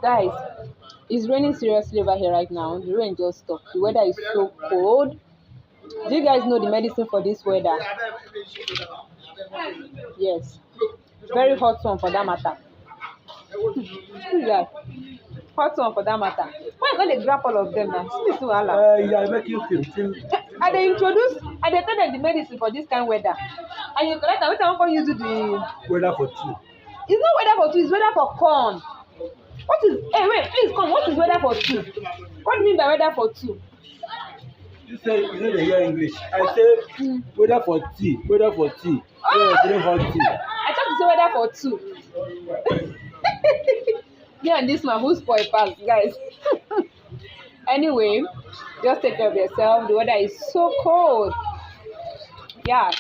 Guys, it's raining seriously over here right now. The rain just stopped. The weather is so cold. Do you guys know the medicine for this weather? Yes. Very hot one for that matter. Yeah. Hot one for that matter. Why not they grab all of them now? See this wahala. Yeah, making 15. And they introduce and they tell them the medicine for this kind of weather. And you collect and wait until you do the Weather for 2. it's not weather for two, it's weather for corn. What is wait, please come, what is weather for two? What do you mean by weather for two? You say you know they hear English. I say weather for tea, weather for tea. Yeah, drink hot tea. I thought you say weather for two. Me and this man who spoil pass, guys. Anyway, just take care of yourself. The weather is so cold. Yeah.